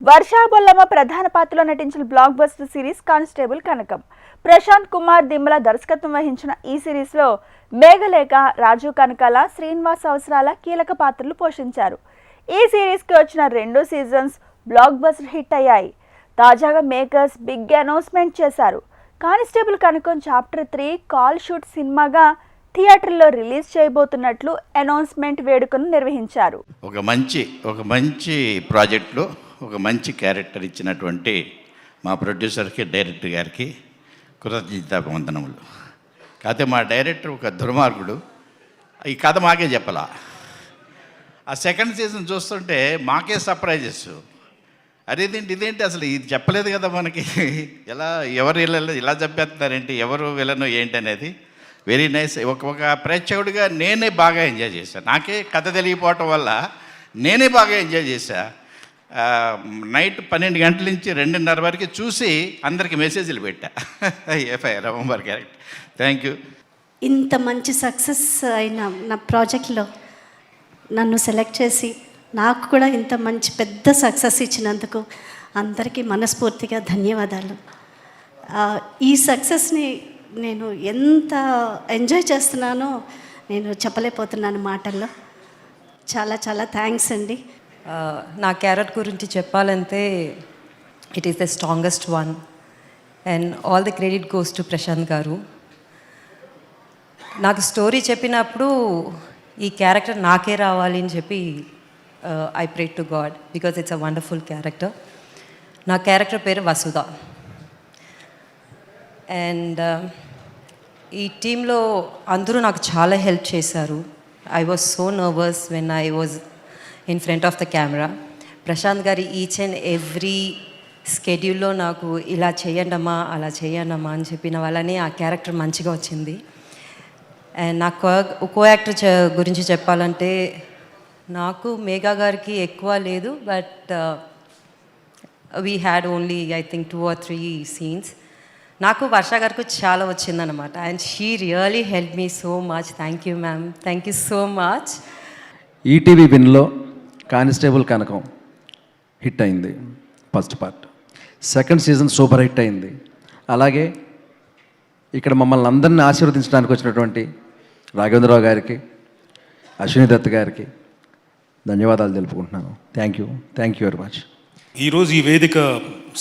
వర్షా బొల్లమ్మ ప్రధాన పాత్రలో నటించిన బ్లాక్ బస్టర్ సిరీస్ కానిస్టేబుల్ కనకం. ప్రశాంత్ కుమార్ దిమ్మల దర్శకత్వం వహించిన ఈ సిరీస్ లో మేఘలేఖ, రాజు కనకాల, శ్రీనివాస్ అవసరాల కీలక పాత్రలు పోషించారు. ఈ సిరీస్ కి వచ్చిన 2 సీజన్స్ బ్లాక్ బస్టర్ హిట్ అయ్యాయి. తాజాగా మేకర్స్ బిగ్ అనౌన్స్మెంట్ చేశారు. కానిస్టేబుల్ కనకం చాప్టర్ 3 కాల్ షూట్ సినిమాగా థియేటర్లో రిలీజ్ చేయబోతున్నట్లు అనౌన్స్మెంట్ వేడుకను నిర్వహించారు. ఒక మంచి ప్రాజెక్ట్లో ఒక మంచి క్యారెక్టర్ ఇచ్చినటువంటి మా ప్రొడ్యూసర్కి, డైరెక్టర్ గారికి కృతజ్ఞతావందనములు. కాకపోతే మా డైరెక్టర్ ఒక దుర్మార్గుడు. ఈ కథ మాకే చెప్పాల. ఆ సెకండ్ సీజన్ చూస్తుంటే మాకే సర్ప్రైజెస్. ఇదేంటి అసలు ఇది చెప్పలేదు కదా మనకి, ఎవరు ఇలా చెప్పేస్తున్నారేంటి, ఎవరు విలను ఏంటి అనేది వెరీ నైస్. ఒక ప్రేక్షకుడిగా నేనే బాగా ఎంజాయ్ చేశాను. నాకే కథ తెలియపోవటం వల్ల నేనే బాగా ఎంజాయ్ చేశా. నైట్ 12 గంటల నుంచి 2:30 వరకు చూసి అందరికి మెసేజ్లు పెట్టా. రమంబర్ క్యారెక్టర్. Thank you. ఇంత మంచి సక్సెస్ అయిన నా ప్రాజెక్ట్లో నన్ను సెలెక్ట్ చేసి నాకు కూడా ఇంత మంచి పెద్ద సక్సెస్ ఇచ్చినందుకు అందరికీ మనస్ఫూర్తిగా ధన్యవాదాలు. ఈ సక్సెస్ని నేను ఎంత ఎంజాయ్ చేస్తున్నానో నేను చెప్పలేకపోతున్నాను మాటల్లో. చాలా చాలా థ్యాంక్స్ అండి. నా క్యారెక్టర్ గురించి చెప్పాలంటే it is the strongest one and all the credit goes to Prashanth garu. నాకు స్టోరీ చెప్పినప్పుడు ఈ క్యారెక్టర్ నాకే రావాలి అని చెప్పి I pray to God because it's a wonderful character. నా క్యారెక్టర్ పేరు వసుధ. అండ్ ఈ టీంలో అందరూ నాకు చాలా హెల్ప్ చేశారు. I was so nervous when I was in front of the camera. Prashanth గారి ఈచ్ అండ్ ఎవ్రీ స్కెడ్యూల్లో నాకు ఇలా చేయండమ్మా, అలా చేయండమ్మా అని చెప్పిన వాళ్ళని ఆ క్యారెక్టర్ మంచిగా వచ్చింది. అండ్ నా కో యాక్టర్ గురించి చెప్పాలంటే నాకు మేఘా గారికి ఎక్కువ లేదు, but we had only I think 2 or 3 scenes. నాకు వర్ష గారికి చాలా వచ్చిందనమాట. And she really help me so much. Thank you ma'am, thank you so much. ETV విన్లో కానిస్టేబుల్ కనకం హిట్ అయింది first part. Second season super hit అయింది. అలాగే ఇక్కడ మమ్మల్ని అందరినీ ఆశీర్వదించడానికి వచ్చినటువంటి రాఘవేంద్రరావు గారికి, అశ్విని దత్ గారికి ధన్యవాదాలు తెలుపుకుంటున్నాను. Thank you very much. ఈరోజు ఈ వేదిక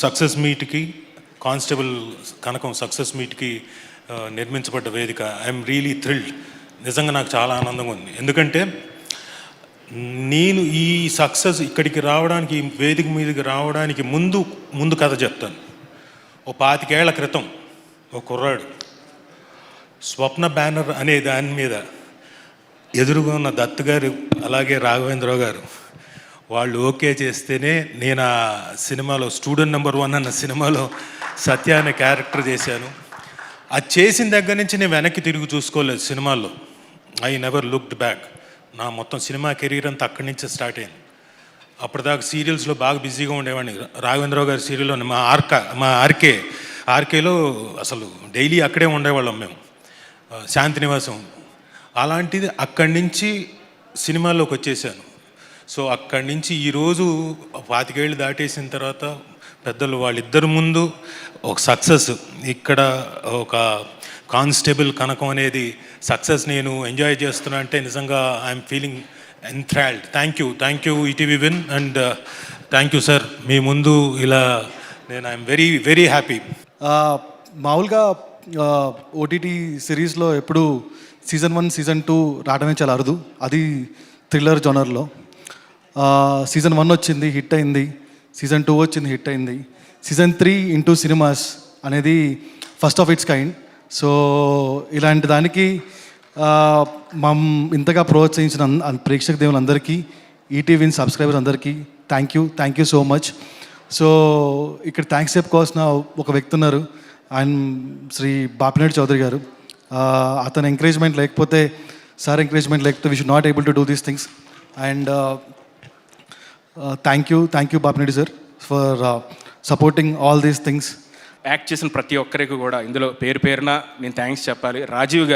సక్సెస్ మీట్కి, కానిస్టేబుల్ కనకం సక్సెస్ మీట్కి నిర్మించబడ్డ వేదిక. I'm really thrilled. నిజంగా నాకు చాలా ఆనందంగా ఉంది. ఎందుకంటే నేను ఈ సక్సెస్ ఇక్కడికి రావడానికి, ఈ వేదిక మీదకి రావడానికి ముందు కథ చెప్తాను. 25 ఏళ్ల క్రితం ఒక కుర్రాడు స్వప్న బ్యానర్ అనే దాని మీద ఎదురుగా ఉన్న దత్ గారు, అలాగే రాఘవేంద్రరావు గారు వాళ్ళు ఓకే చేస్తేనే నేను ఆ సినిమాలో స్టూడెంట్ నెంబర్ 1 అన్న సినిమాలో సత్య అనే క్యారెక్టర్ చేశాను. అది చేసిన దగ్గర నుంచి నేను వెనక్కి తిరిగి చూసుకోలేదు సినిమాల్లో. I never looked back. నా మొత్తం సినిమా కెరీర్ అంతా అక్కడి నుంచే స్టార్ట్ అయింది. అప్పటిదాకా సీరియల్స్లో బాగా బిజీగా ఉండేవాడిని. రాఘవేంద్రరావు గారి సీరియల్లో మా ఆర్కేలో అసలు డైలీ అక్కడే ఉండేవాళ్ళం మేము, శాంతినివాసం. అలాంటిది అక్కడి నుంచి సినిమాల్లోకి వచ్చేసాను. సో అక్కడి నుంచి ఈరోజు 25 ఏళ్ళు దాటేసిన తర్వాత పెద్దలు వాళ్ళిద్దరి ముందు ఒక సక్సెస్, ఇక్కడ ఒక కానిస్టేబుల్ కనకం అనేది సక్సెస్ నేను ఎంజాయ్ చేస్తున్నా అంటే నిజంగా I'm feeling enthralled. Thank you ETV win and thank you sir. మీ ముందు ఇలా నేను ఐఎమ్ వెరీ వెరీ హ్యాపీ. మామూలుగా ఓటీటీ సిరీస్లో ఎప్పుడు సీజన్ 1, సీజన్ 2 రావడమే చాలా అరుదు. అది థ్రిల్లర్ జోనర్లో. సీజన్ 1 వచ్చింది, హిట్ అయింది. సీజన్ 2 వచ్చింది, హిట్ అయింది. సీజన్ 3 ఇంటూ సినిమాస్ అనేది first of it's kind. So ఇలాంటి దానికి ఇంతగా ప్రోత్సహించిన ప్రేక్షక దేవులందరికీ, ఈటీవీ సబ్స్క్రైబర్స్ అందరికీ thank you so much. So ఇక్కడ థ్యాంక్స్ చెప్పుకోవాల్సిన ఒక వ్యక్తి ఉన్నారు. ఆయన శ్రీ బాపినేడు చౌదరి గారు. అతని ఎంకరేజ్మెంట్ లేకపోతే, సార్ ఎంకరేజ్మెంట్ లేకపోతే we should not able to do these things. And thank you Bapineedu sir for supporting all these things. Act చేసిన ప్రతి ఒక్కరికి కూడా ఇందులో పేరున నేను థ్యాంక్స్ చెప్పాలి. రాజీవ్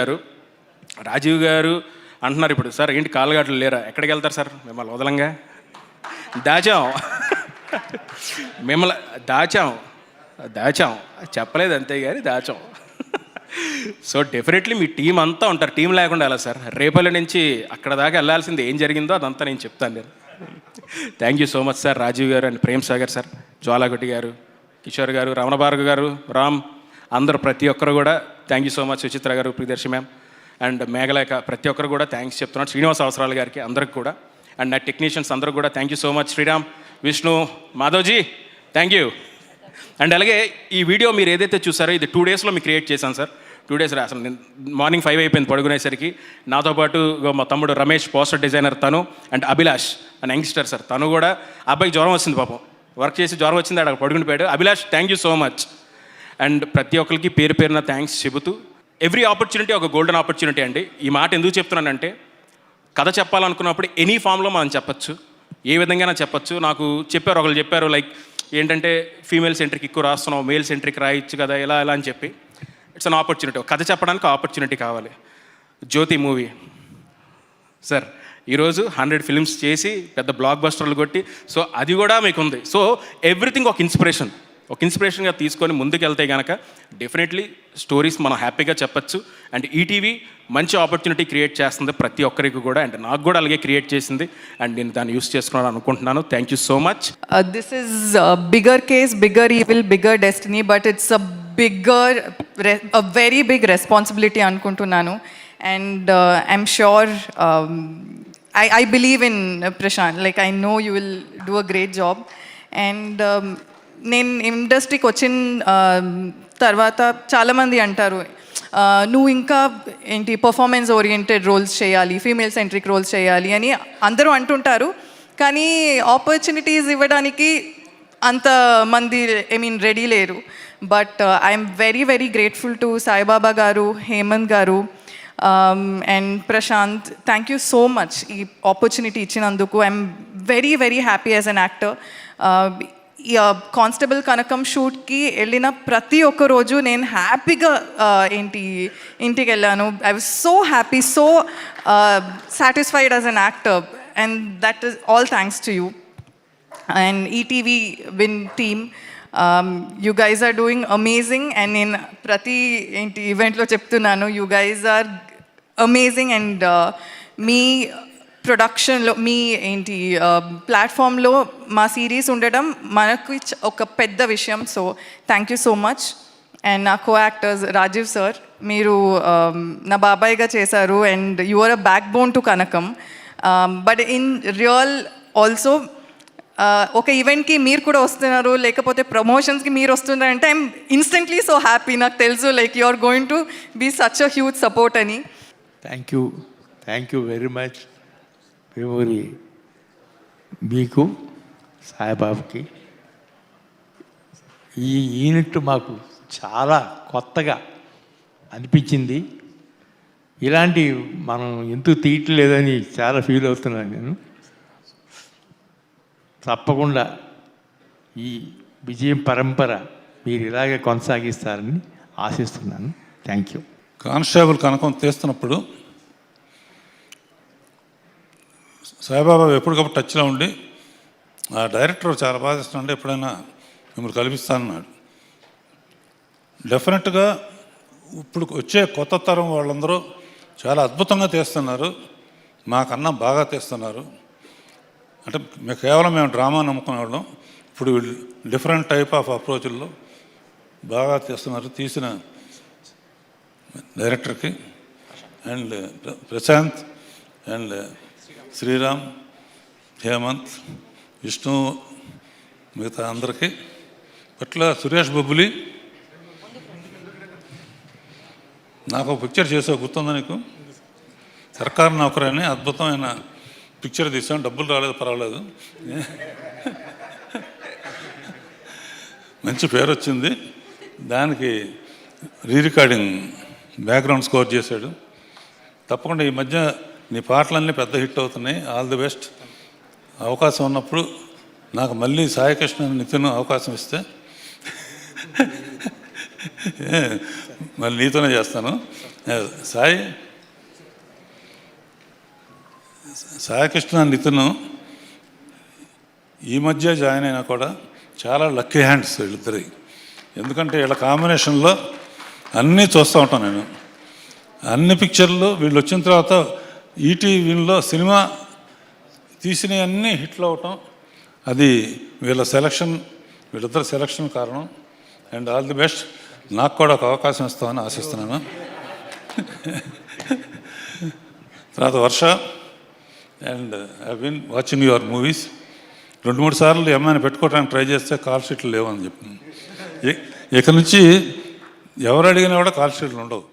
గారు అంటున్నారు ఇప్పుడు, సార్ ఏంటి కాళ్ళగాట్లు లేరా, ఎక్కడికి వెళ్తారు సార్, మిమ్మల్ని వదలంగా దాచాం. మిమ్మల్ని దాచాం చెప్పలేదు అంతే కానీ దాచాం. సో డెఫినెట్లీ మీ టీం అంతా ఉంటారు. టీం లేకుండా ఎలా సార్? రేపల్లి నుంచి అక్కడ దాకా వెళ్ళాల్సింది ఏం జరిగిందో అదంతా నేను చెప్తాను నేను. Thank you so much sir. Rajiv garu and Prem Sagar sir, Jwalagotti garu, Kishore గారు, రమణ భార్గవ్ గారు, రామ్, అందరూ ప్రతి ఒక్కరు కూడా thank you so much. Suchitra గారు, ప్రియదర్శి మ్యామ్ అండ్ మేఘలేఖ, ప్రతి ఒక్కరు కూడా థ్యాంక్స్ చెప్తున్నాను. శ్రీనివాస్ అవసరాలు గారికి, అందరికి కూడా, అండ్ నా టెక్నీషియన్స్ అందరూ కూడా thank you so much. Sriram, Vishnu, Madhavji, thank you. And అలాగే ఈ వీడియో మీరు ఏదైతే చూసారో ఇది 2 daysలో మీకు క్రియేట్ చేశాను సార్. 2 days అసలు నేను మార్నింగ్ 5 అయిపోయింది పడుకునేసరికి. నాతో పాటు మా తమ్ముడు రమేష్, పోస్టర్ డిజైనర్ తను, and Abhilash and youngster sir, తను కూడా అబ్బాయికి జ్వరం వచ్చింది పాపం, వర్క్ చేసి జ్వరం వచ్చింది, అక్కడ పడుకుని పోయాడు. Abhilash, thank you so much. And ప్రతి ఒక్కరికి పేరు పేరున థ్యాంక్స్ చెబుతూ, ఎవ్రీ ఆపర్చునిటీ ఒక గోల్డెన్ ఆపర్చునిటీ అండి. ఈ మాట ఎందుకు చెప్తున్నానంటే, కథ చెప్పాలనుకున్నప్పుడు ఎనీ ఫామ్లో మనం చెప్పచ్చు, ఏ విధంగా చెప్పచ్చు. నాకు ఒకళ్ళు చెప్పారు లైక్ ఏంటంటే ఫీమేల్ సెంట్రిక్ ఎక్కువ రాస్తున్నావు, మేల్ సెంట్రిక్ రాయొచ్చు కదా ఎలా అని చెప్పి. It's an opportunity. కథ చెప్పడానికి ఆపర్చునిటీ కావాలి. జ్యోతి మూవీ సార్ ఈరోజు 100 ఫిల్మ్స్ చేసి పెద్ద బ్లాక్ బస్టర్లు కొట్టి, సో అది కూడా మీకు ఉంది. సో ఎవ్రీథింగ్ ఒక ఇన్స్పిరేషన్గా తీసుకొని ముందుకెళ్తే కనుక డెఫినెట్లీ స్టోరీస్ మనం హ్యాపీగా చెప్పచ్చు. అండ్ ఈటీవీ మంచి ఆపర్చునిటీ క్రియేట్ చేస్తుంది ప్రతి ఒక్కరికి కూడా, అండ్ నాకు కూడా అలాగే క్రియేట్ చేసింది, అండ్ నేను దాన్ని యూస్ చేసుకున్నాను అనుకుంటున్నాను. Thank you so much. This is a bigger case, bigger evil, bigger destiny, but it's a very big responsibility అనుకుంటున్నాను. And I'm sure I believe in Prashant. Like I know you will do a great job. And నేను ఇండస్ట్రీకి వచ్చిన తర్వాత చాలామంది అంటారు నువ్వు ఇంకా ఏంటి పర్ఫార్మెన్స్ ఓరియంటెడ్ రోల్స్ చేయాలి, ఫీమేల్ సెంట్రిక్ రోల్స్ చేయాలి అని అందరూ అంటుంటారు. కానీ ఆపర్చునిటీస్ ఇవ్వడానికి అంత మంది రెడీ లేరు. But I'm very grateful to Saibaba గారు, హేమంత్ గారు and Prashant. Thank you so much ఈ ఆపర్చునిటీ ఇచ్చినందుకు. I'm very happy as an actor. Constable Kanakam షూట్కి వెళ్ళిన ప్రతి ఒక్క రోజు నేను హ్యాపీగా ఇంటికి వెళ్ళాను. I was so happy, so satisfied as an actor, and that is all thanks to you and ETV win team. You guys are doing amazing. And నేను ప్రతి ఈవెంట్లో చెప్తున్నాను, you guys are amazing. And మీ ప్రొడక్షన్లో మీ ప్లాట్ఫామ్లో మా series ఉండడం మనకు ఒక పెద్ద విషయం. So thank you so much. And నా కో యాక్టర్స్ రాజీవ్ సార్, మీరు నా బాబాయ్గా చేశారు, and you are a backbone to Kanakam. But in real also ఒక ఈవెంట్కి మీరు కూడా వస్తున్నారు, లేకపోతే ప్రమోషన్స్కి మీరు వస్తున్నారంటే ఐఎమ్ ఇన్స్టెంట్లీ సో హ్యాపీ. నాకు తెలుసు like you are going to be such a huge support అని. Thank you very much. Memory మీకు, సాయిబాబాకి. ఈ యూనిట్ మాకు చాలా కొత్తగా అనిపించింది. ఇలాంటి మనం ఎందుకు తీయట్లేదని చాలా ఫీల్ అవుతున్నాను నేను. తప్పకుండా ఈ విజయం పరంపర మీరు ఇలాగే కొనసాగిస్తారని ఆశిస్తున్నాను. Thank you. కానిస్టేబుల్ కనకం తీస్తున్నప్పుడు సాయిబాబా ఎప్పటికప్పుడు టచ్లో ఉండి, ఆ డైరెక్టర్ చాలా బాగా చేస్తున్నాడు, ఎప్పుడైనా మిమ్మల్ని కల్పిస్తానన్నాడు. డెఫినెట్గా ఇప్పుడు వచ్చే కొత్త తరం వాళ్ళందరూ చాలా అద్భుతంగా తీస్తున్నారు, మాకన్నా బాగా తీస్తున్నారు. అంటే కేవలం మేము డ్రామా నమ్ముకునేవాళ్ళం, ఇప్పుడు డిఫరెంట్ టైప్ ఆఫ్ అప్రోచ్ల్లో బాగా తీస్తున్నారు. తీసిన డైరెక్టర్కి అండ్ ప్రశాంత్ అండ్ శ్రీరామ్, హేమంత్, విష్ణు, మిగతా అందరికీ. పట్ల సురేష్ బొబ్బులి, నాకు ఒక పిక్చర్ చేసావు, గుర్తుందా నీకు? సర్కారు నౌకరు అని అద్భుతమైన పిక్చర్ తీసాం, డబ్బులు రాలేదు, పర్వాలేదు, మంచి పేరు వచ్చింది. దానికి రికార్డింగ్ బ్యాక్గ్రౌండ్ స్కోర్ చేశాడు. తప్పకుండా ఈ మధ్య నీ పాటలన్నీ పెద్ద హిట్ అవుతున్నాయి. All the best. అవకాశం ఉన్నప్పుడు నాకు మళ్ళీ సాయికృష్ణ నితిన్ అవకాశం ఇస్తే మళ్ళీ నీతోనే చేస్తాను. సాయికృష్ణ నితిన్ ఈ మధ్య జాయిన్ అయినా కూడా చాలా లక్కీ హ్యాండ్స్ వీళ్ళిద్దరి. ఎందుకంటే వీళ్ళ కాంబినేషన్లో అన్నీ చూస్తూ ఉంటాను నేను. అన్ని పిక్చర్లు వీళ్ళు వచ్చిన తర్వాత ఈటీవీలో సినిమా తీసినవి అన్నీ హిట్లు అవటం, అది వీళ్ళిద్దరు సెలక్షన్ కారణం. And all the best. నాకు కూడా ఒక అవకాశం ఇస్తామని ఆశిస్తున్నాను. తర్వాత Varsha, and I been watching your movies. 2-3 సార్లు ఏమైనా పెట్టుకోవడానికి ట్రై చేస్తే కాల్ షీట్లు లేవని చెప్పింది. ఇక నుంచి ఎవరు అడిగినా కూడా కాల్ షీట్లు ఉండవు.